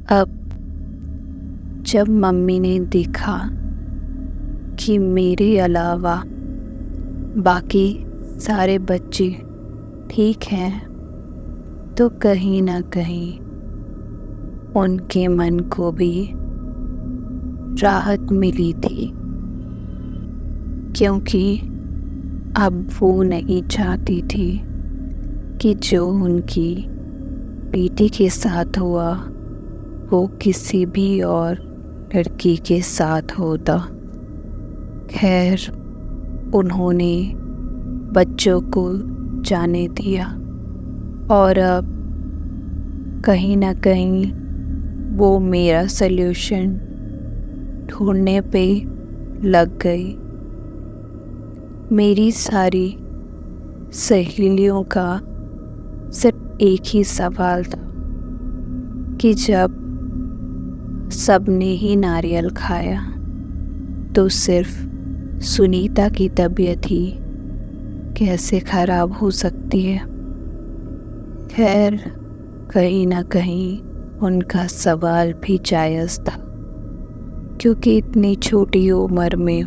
अब जब मम्मी ने देखा कि मेरे अलावा बाकी सारे बच्चे ठीक हैं, तो कहीं ना कहीं उनके मन को भी राहत मिली थी, क्योंकि अब वो नहीं चाहती थी कि जो उनकी बेटी के साथ हुआ वो किसी भी और लड़की के साथ होता। खैर, उन्होंने बच्चों को जाने दिया और अब कहीं ना कहीं वो मेरा सल्यूशन ढूंढने पे लग गई। मेरी सारी सहेलियों का सिर्फ एक ही सवाल था कि जब सबने ही नारियल खाया तो सिर्फ सुनीता की तबीयत ही कैसे खराब हो सकती है। खैर, कहीं ना कहीं उनका सवाल भी जायज़ था, क्योंकि इतनी छोटी उम्र में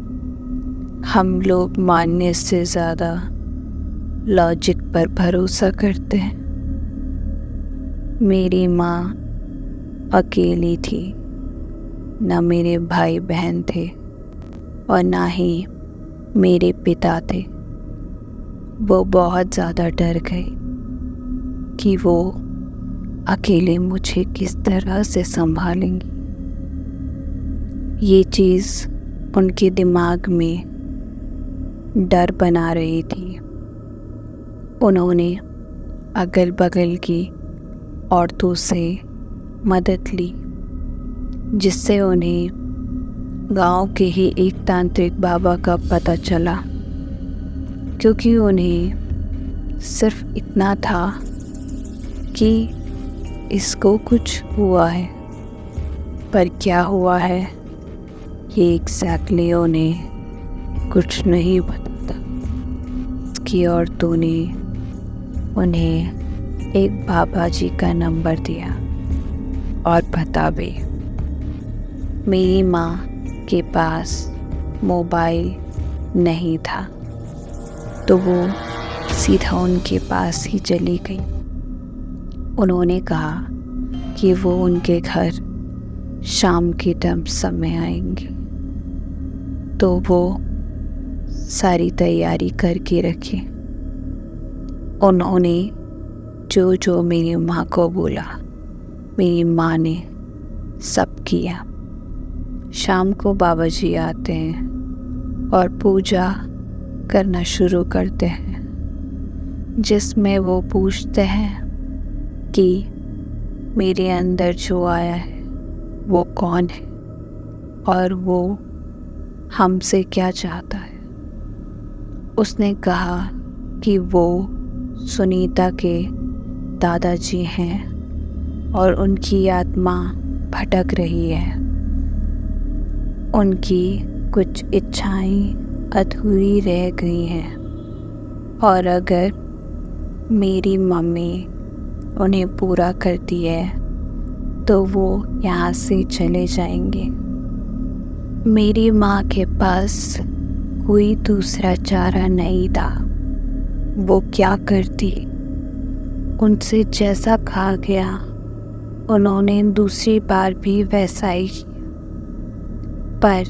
हम लोग मानने से ज़्यादा लॉजिक पर भरोसा करते हैं। मेरी माँ अकेली थी, ना मेरे भाई बहन थे और ना ही मेरे पिता थे। वो बहुत ज़्यादा डर गए कि वो अकेले मुझे किस तरह से संभालेंगी। ये चीज़ उनके दिमाग में डर बना रही थी। उन्होंने अगल बगल की औरतों से मदद ली, जिससे उन्हें गांव के ही एक तांत्रिक बाबा का पता चला, क्योंकि उन्हें सिर्फ इतना था कि इसको कुछ हुआ है, पर क्या हुआ है ये एग्जैक्टली उन्हें कुछ नहीं पता। उसकी औरतों ने उन्हें एक बाबा जी का नंबर दिया और पता भी। मेरी माँ के पास मोबाइल नहीं था, तो वो सीधा उनके पास ही चली गई। उन्होंने कहा कि वो उनके घर शाम के टाइम समय आएंगे, तो वो सारी तैयारी करके रखी। उन्होंने जो जो मेरी माँ को बोला, मेरी माँ ने सब किया। शाम को बाबा जी आते हैं और पूजा करना शुरू करते हैं, जिसमें वो पूछते हैं कि मेरे अंदर जो आया है वो कौन है और वो हमसे क्या चाहता है। उसने कहा कि वो सुनीता के दादाजी हैं और उनकी आत्मा भटक रही है। उनकी कुछ इच्छाएं अधूरी रह गई हैं और अगर मेरी मम्मी उन्हें पूरा करती है तो वो यहाँ से चले जाएंगे। मेरी माँ के पास कोई दूसरा चारा नहीं था। वो क्या करती? उनसे जैसा कहा गया उन्होंने दूसरी बार भी वैसा ही किया, पर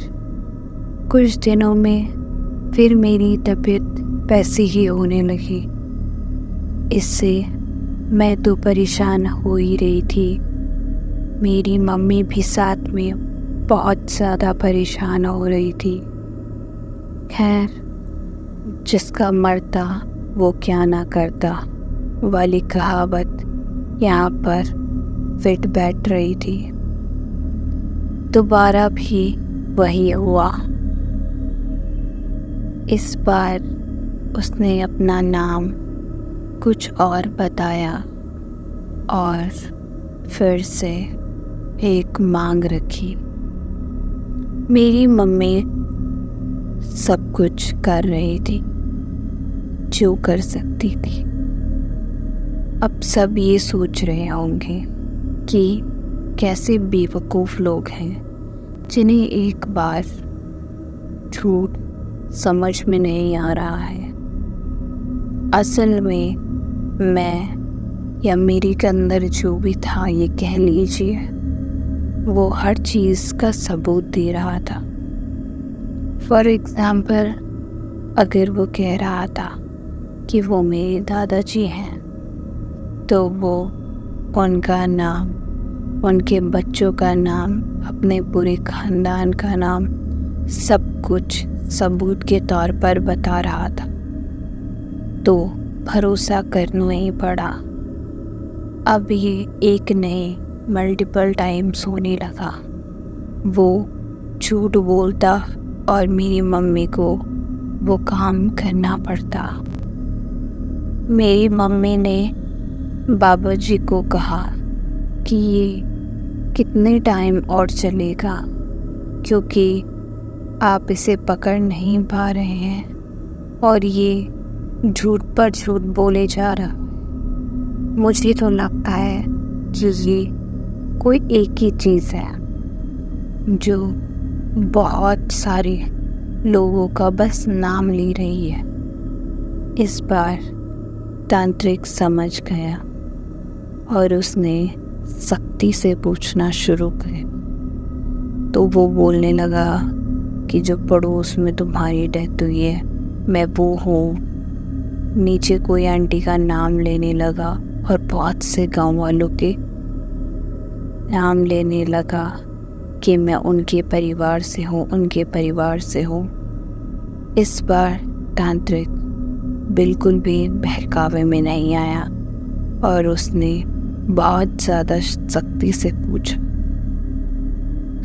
कुछ दिनों में फिर मेरी तबीयत वैसी ही होने लगी। इससे मैं तो परेशान हो ही रही थी, मेरी मम्मी भी साथ में बहुत ज़्यादा परेशान हो रही थी। खैर, जिसका मरता वो क्या ना करता वाली कहावत यहाँ पर फिट बैठ रही थी। दोबारा भी वही हुआ। इस बार उसने अपना नाम कुछ और बताया और फिर से एक मांग रखी। मेरी मम्मी सब कुछ कर रही थी जो कर सकती थी। अब सब ये सोच रहे होंगे कि कैसे बेवकूफ़ लोग हैं जिन्हें एक बार झूठ समझ में नहीं आ रहा है। असल में मैं या मेरे के अंदर जो भी था, ये कह लीजिए, वो हर चीज़ का सबूत दे रहा था। फॉर एग्ज़ाम्पल, अगर वो कह रहा था कि वो मेरे दादाजी हैं, तो वो उनका नाम, उनके बच्चों का नाम, अपने पूरे ख़ानदान का नाम, सब कुछ सबूत के तौर पर बता रहा था, तो भरोसा करना ही पड़ा। अब ये एक नहीं मल्टीपल टाइम्स होने लगा। वो झूठ बोलता और मेरी मम्मी को वो काम करना पड़ता। मेरी मम्मी ने बाबा जी को कहा कि ये कितने टाइम और चलेगा, क्योंकि आप इसे पकड़ नहीं पा रहे हैं और ये झूठ पर झूठ बोले जा रहा। मुझे तो लगता है कि ये कोई एक ही चीज़ है जो बहुत सारे लोगों का बस नाम ले रही है। इस बार तांत्रिक समझ गया और उसने सख्ती से पूछना शुरू किया। तो वो बोलने लगा कि जो पड़ोस में तुम्हारी डेथ हुई है, मैं वो हूँ। नीचे कोई आंटी का नाम लेने लगा और बहुत से गांव वालों के नाम लेने लगा कि मैं उनके परिवार से हूँ, उनके परिवार से हूँ। इस बार तांत्रिक बिल्कुल भी बहकावे में नहीं आया और उसने बहुत ज़्यादा सख्ती से पूछा।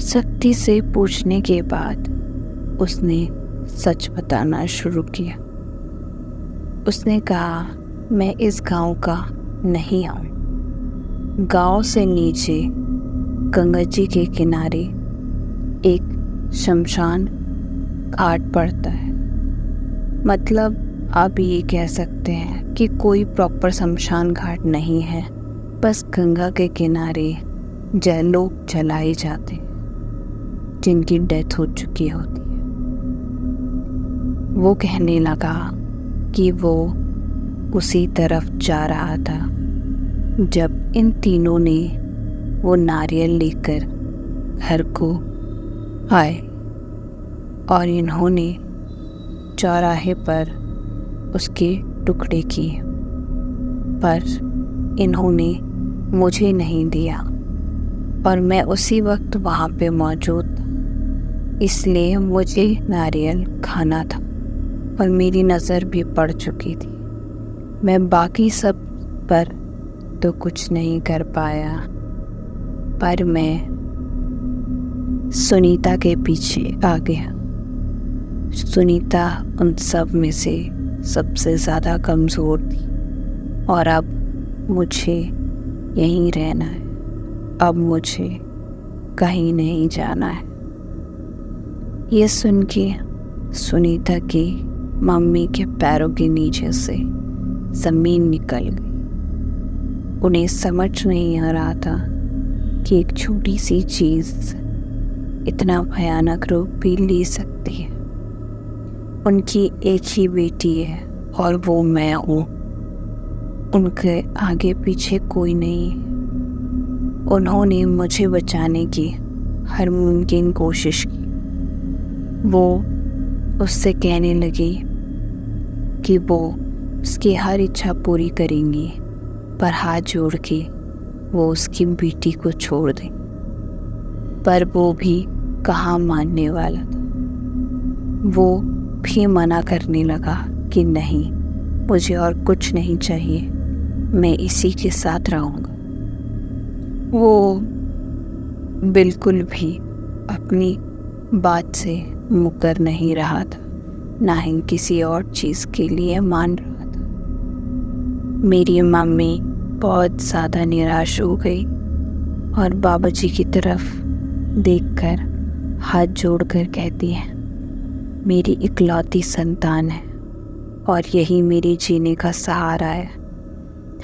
सख्ती से पूछने के बाद उसने सच बताना शुरू किया। उसने कहा, मैं इस गांव का नहीं हूँ। गांव से नीचे गंगा जी के किनारे एक शमशान घाट पड़ता है। मतलब आप ये कह सकते हैं कि कोई प्रॉपर शमशान घाट नहीं है, बस गंगा के किनारे लोग जलाए जाते हैं जिनकी डेथ हो चुकी होती है। वो कहने लगा कि वो उसी तरफ जा रहा था जब इन तीनों ने वो नारियल लेकर घर को आए और इन्होंने चौराहे पर उसके टुकड़े किए, पर इन्होंने मुझे नहीं दिया और मैं उसी वक्त वहाँ पे मौजूद था, इसलिए मुझे नारियल खाना था और मेरी नज़र भी पड़ चुकी थी। मैं बाकी सब पर तो कुछ नहीं कर पाया, पर मैं सुनीता के पीछे आ गया। सुनीता उन सब में से सबसे ज़्यादा कमज़ोर थी और अब मुझे यहीं रहना है, अब मुझे कहीं नहीं जाना है। ये सुन के सुनीता की मम्मी के पैरों के नीचे से ज़मीन निकल गई। उन्हें समझ नहीं आ रहा था कि एक छोटी सी चीज़ इतना भयानक रूप भी ले सकती है। उनकी एक ही बेटी है और वो मैं हूँ। उनके आगे पीछे कोई नहीं है। उन्होंने मुझे बचाने की हर मुमकिन कोशिश की। वो उससे कहने लगी कि वो उसकी हर इच्छा पूरी करेंगी, पर हाथ जोड़ के वो उसकी बेटी को छोड़ दें। पर वो भी कहाँ मानने वाला था। वो भी मना करने लगा कि नहीं, मुझे और कुछ नहीं चाहिए, मैं इसी के साथ रहूँगा। वो बिल्कुल भी अपनी बात से मुकर नहीं रहा था, ना ही किसी और चीज़ के लिए मान रहा था। मेरी मम्मी बहुत ज़्यादा निराश हो गई और बाबाजी की तरफ देखकर हाथ जोड़कर कहती है, मेरी इकलौती संतान है और यही मेरे जीने का सहारा है।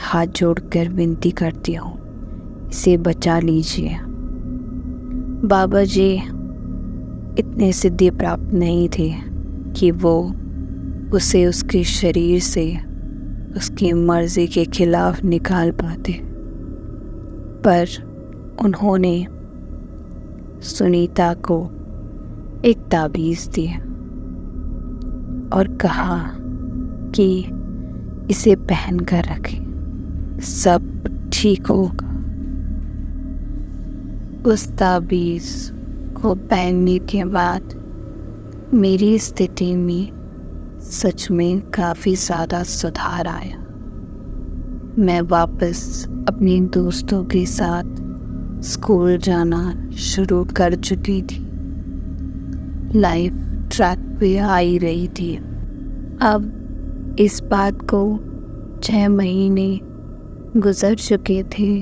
हाथ जोड़कर विनती करती हूँ, इसे बचा लीजिए। बाबा जी इतने सिद्धि प्राप्त नहीं थे कि वो उसे उसके शरीर से उसकी मर्जी के खिलाफ निकाल पाते, पर उन्होंने सुनीता को एक ताबीज़ दी और कहा कि इसे पहन कर रखें, सब ठीक होगा। उस ताबीज़ को पहनने के बाद मेरी स्थिति में सच में काफ़ी ज़्यादा सुधार आया। मैं वापस अपने दोस्तों के साथ स्कूल जाना शुरू कर चुकी थी। लाइफ ट्रैक पे आ ही रही थी। अब इस बात को 6 महीने गुजर चुके थे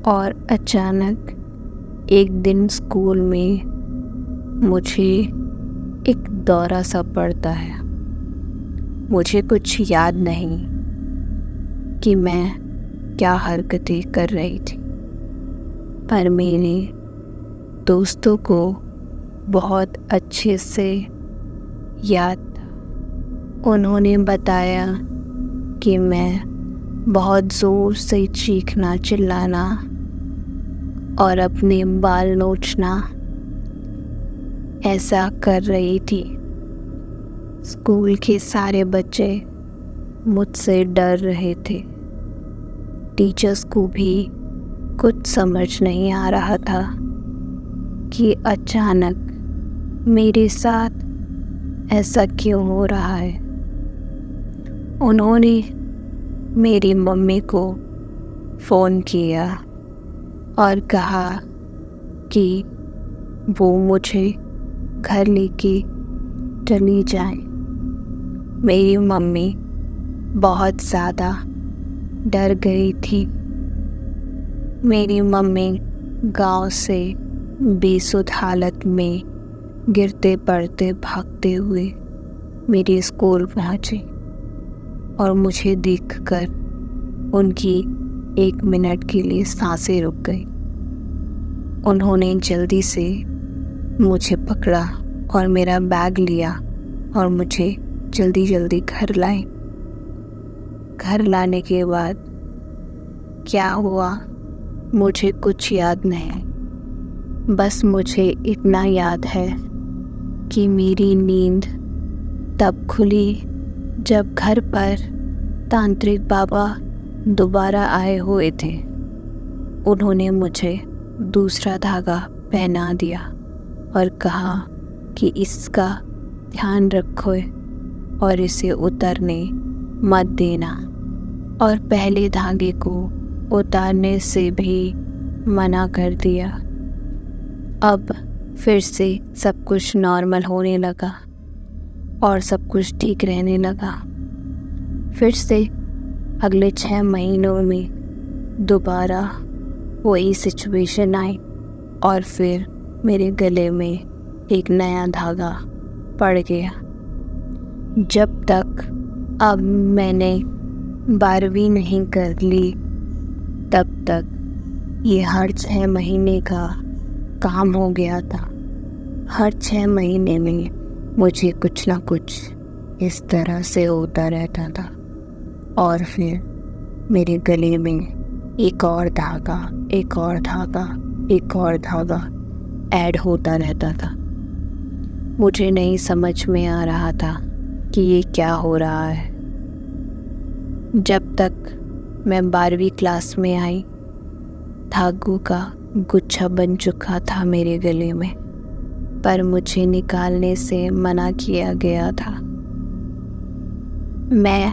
और अचानक एक दिन स्कूल में मुझे एक दौरा सा पड़ता है। मुझे कुछ याद नहीं कि मैं क्या हरकतें कर रही थी, पर मेरे दोस्तों को बहुत अच्छे से याद था। उन्होंने बताया कि मैं बहुत ज़ोर से चीखना चिल्लाना और अपने बाल नोचना ऐसा कर रही थी। स्कूल के सारे बच्चे मुझसे डर रहे थे। टीचर्स को भी कुछ समझ नहीं आ रहा था कि अचानक मेरे साथ ऐसा क्यों हो रहा है। उन्होंने मेरी मम्मी को फ़ोन किया और कहा कि वो मुझे घर लेके चली जाए। मेरी मम्मी बहुत ज़्यादा डर गई थी। मेरी मम्मी गांव से बेसुध हालत में गिरते पड़ते भागते हुए मेरे स्कूल पहुँची और मुझे देखकर उनकी 1 मिनट के लिए सांसें रुक गई। उन्होंने जल्दी से मुझे पकड़ा और मेरा बैग लिया और मुझे जल्दी जल्दी घर लाए। घर लाने के बाद क्या हुआ मुझे कुछ याद नहीं। बस मुझे इतना याद है कि मेरी नींद तब खुली जब घर पर तांत्रिक बाबा दोबारा आए हुए थे। उन्होंने मुझे दूसरा धागा पहना दिया और कहा कि इसका ध्यान रखो और इसे उतारने मत देना, और पहले धागे को उतारने से भी मना कर दिया। अब फिर से सब कुछ नॉर्मल होने लगा और सब कुछ ठीक रहने लगा। फिर से अगले 6 महीनों में दोबारा वही सिचुएशन आई और फिर मेरे गले में एक नया धागा पड़ गया। जब तक अब मैंने 12वीं नहीं कर ली तब तक ये हर 6 महीने का काम हो गया था। हर 6 महीने में मुझे कुछ ना कुछ इस तरह से होता रहता था और फिर मेरे गले में एक और धागा, एक और धागा, एक और धागा ऐड होता रहता था। मुझे नहीं समझ में आ रहा था कि ये क्या हो रहा है। जब तक मैं 12वीं क्लास में आई, धागों का गुच्छा बन चुका था मेरे गले में, पर मुझे निकालने से मना किया गया था। मैं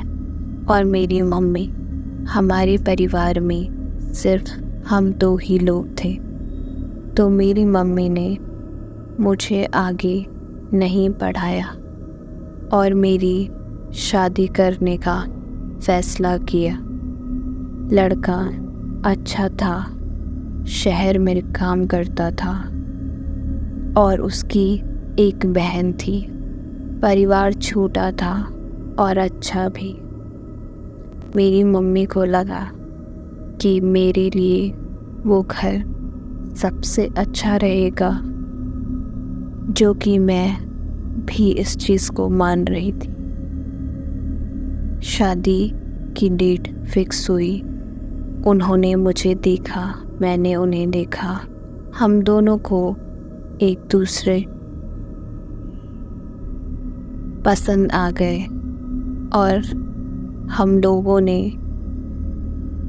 और मेरी मम्मी, हमारे परिवार में सिर्फ हम 2 ही लोग थे, तो मेरी मम्मी ने मुझे आगे नहीं पढ़ाया और मेरी शादी करने का फैसला किया। लड़का अच्छा था, शहर में काम करता था और उसकी एक बहन थी। परिवार छोटा था और अच्छा भी। मेरी मम्मी को लगा कि मेरे लिए वो घर सबसे अच्छा रहेगा, जो कि मैं भी इस चीज़ को मान रही थी। शादी की डेट फिक्स हुई। उन्होंने मुझे देखा, मैंने उन्हें देखा। हम दोनों को एक दूसरे पसंद आ गए और हम लोगों ने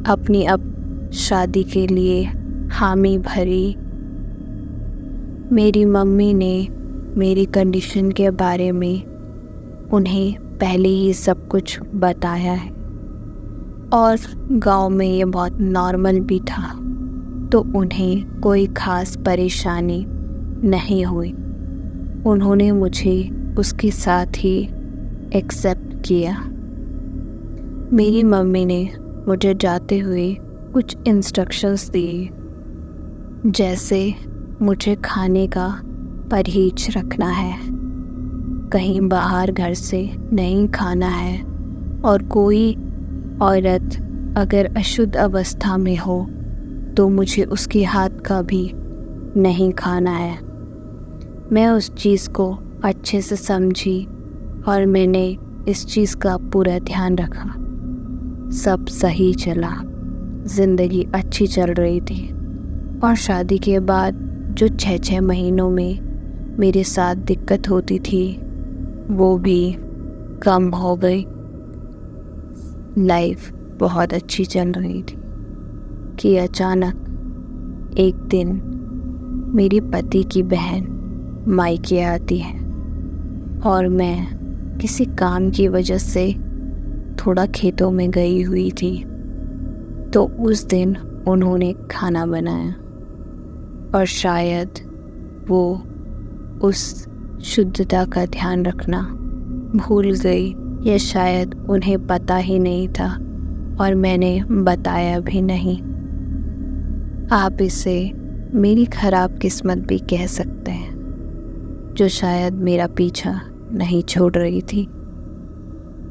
अपनी अब शादी के लिए हामी भरी। मेरी मम्मी ने मेरी कंडीशन के बारे में उन्हें पहले ही सब कुछ बताया है और गांव में ये बहुत नॉर्मल भी था, तो उन्हें कोई ख़ास परेशानी नहीं हुई। उन्होंने मुझे उसके साथ ही एक्सेप्ट किया। मेरी मम्मी ने मुझे जाते हुए कुछ इंस्ट्रक्शंस दिए, जैसे मुझे खाने का परहेज रखना है, कहीं बाहर घर से नहीं खाना है, और कोई औरत अगर अशुद्ध अवस्था में हो तो मुझे उसके हाथ का भी नहीं खाना है। मैं उस चीज़ को अच्छे से समझी और मैंने इस चीज़ का पूरा ध्यान रखा। सब सही चला, ज़िंदगी अच्छी चल रही थी और शादी के बाद जो 6 महीनों में मेरे साथ दिक्कत होती थी वो भी कम हो गई। लाइफ बहुत अच्छी चल रही थी कि अचानक एक दिन मेरे पति की बहन मायके आती है और मैं किसी काम की वजह से थोड़ा खेतों में गई हुई थी। तो उस दिन उन्होंने खाना बनाया और शायद वो उस शुद्धता का ध्यान रखना भूल गई, या शायद उन्हें पता ही नहीं था और मैंने बताया भी नहीं। आप इसे मेरी ख़राब किस्मत भी कह सकते हैं, जो शायद मेरा पीछा नहीं छोड़ रही थी।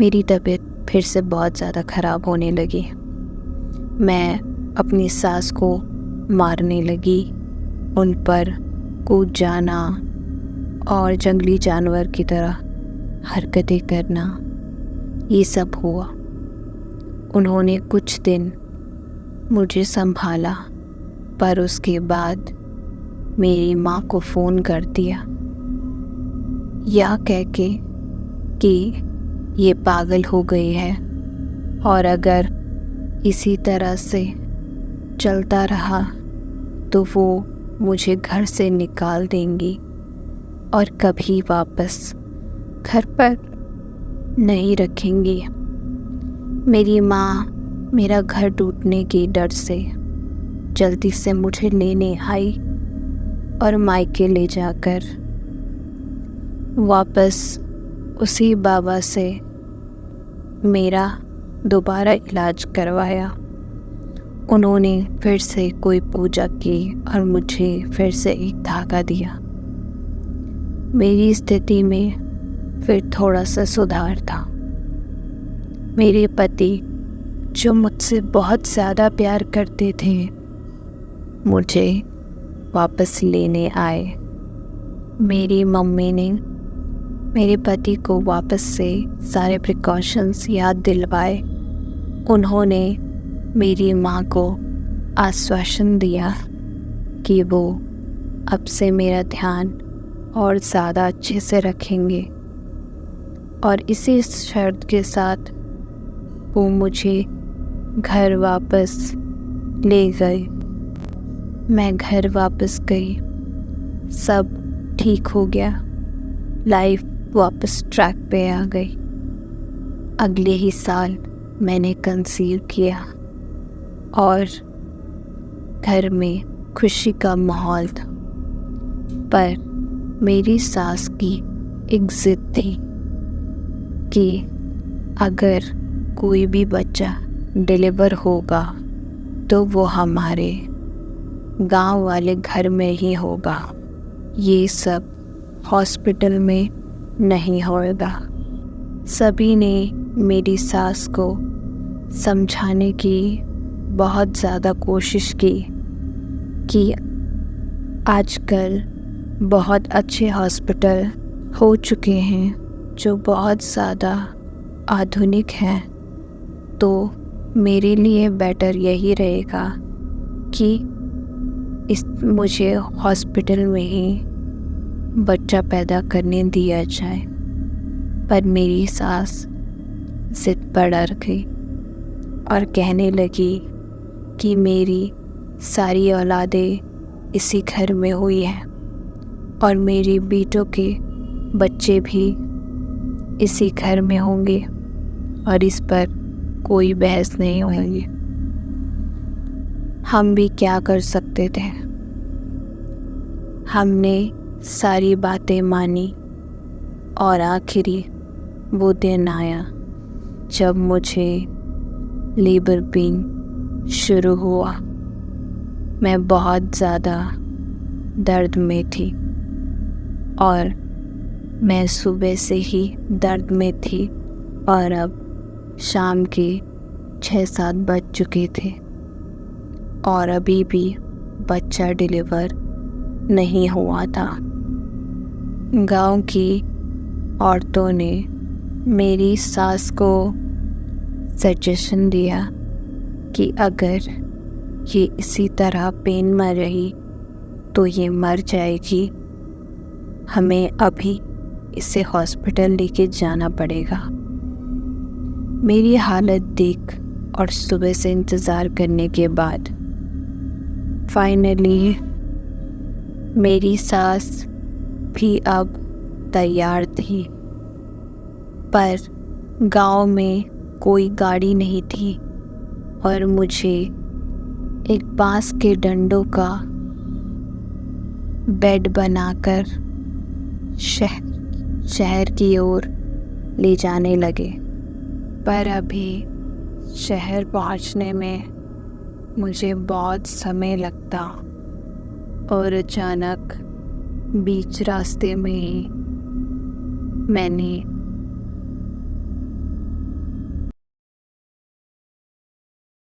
मेरी तबीयत फिर से बहुत ज़्यादा ख़राब होने लगी। मैं अपनी सास को मारने लगी, उन पर कूद जाना और जंगली जानवर की तरह हरकतें करना, ये सब हुआ। उन्होंने कुछ दिन मुझे संभाला, पर उसके बाद मेरी माँ को फ़ोन कर दिया, यह कह के कि ये पागल हो गई है और अगर इसी तरह से चलता रहा तो वो मुझे घर से निकाल देंगी और कभी वापस घर पर नहीं रखेंगी। मेरी माँ मेरा घर टूटने के डर से जल्दी से मुझे लेने आई और मायके ले जाकर वापस उसी बाबा से मेरा दोबारा इलाज करवाया। उन्होंने फिर से कोई पूजा की और मुझे फिर से एक धागा दिया। मेरी स्थिति में फिर थोड़ा सा सुधार था। मेरे पति, जो मुझसे बहुत ज़्यादा प्यार करते थे, मुझे वापस लेने आए। मेरी मम्मी ने मेरे पति को वापस से सारे प्रिकॉशंस याद दिलवाए। उन्होंने मेरी माँ को आश्वासन दिया कि वो अब से मेरा ध्यान और ज़्यादा अच्छे से रखेंगे, और इसी शर्त के साथ वो मुझे घर वापस ले गए। मैं घर वापस गई, सब ठीक हो गया, लाइफ वापस ट्रैक पे आ गई। अगले ही साल मैंने कंसीव किया और घर में खुशी का माहौल था, पर मेरी सास की एक ज़िद थी कि अगर कोई भी बच्चा डिलीवर होगा तो वो हमारे गांव वाले घर में ही होगा, ये सब हॉस्पिटल में नहीं होगा। सभी ने मेरी सास को समझाने की बहुत ज़्यादा कोशिश की कि आजकल बहुत अच्छे हॉस्पिटल हो चुके हैं जो बहुत ज़्यादा आधुनिक हैं, तो मेरे लिए बेटर यही रहेगा कि मुझे हॉस्पिटल में ही बच्चा पैदा करने दिया जाए। पर मेरी सास ज़िद पर अड़ गई और कहने लगी कि मेरी सारी औलादें इसी घर में हुई हैं और मेरी बेटों के बच्चे भी इसी घर में होंगे और इस पर कोई बहस नहीं होगी। हम भी क्या कर सकते थे। हमने सारी बातें मानी और आखिरी वो दिन आया जब मुझे लेबर पेन शुरू हुआ। मैं बहुत ज़्यादा दर्द में थी और मैं सुबह से ही दर्द में थी और अब शाम के 6-7 बज चुके थे और अभी भी बच्चा डिलीवर नहीं हुआ था। गांव की औरतों ने मेरी सास को सजेशन दिया कि अगर ये इसी तरह पेन में रही तो ये मर जाएगी, हमें अभी इसे हॉस्पिटल लेके जाना पड़ेगा। मेरी हालत देख और सुबह से इंतज़ार करने के बाद फाइनली मेरी सास भी अब तैयार थी, पर गांव में कोई गाड़ी नहीं थी और मुझे एक बांस के डंडों का बेड बनाकर शहर की ओर ले जाने लगे। पर अभी शहर पहुंचने में मुझे बहुत समय लगता और अचानक बीच रास्ते में ही मैंने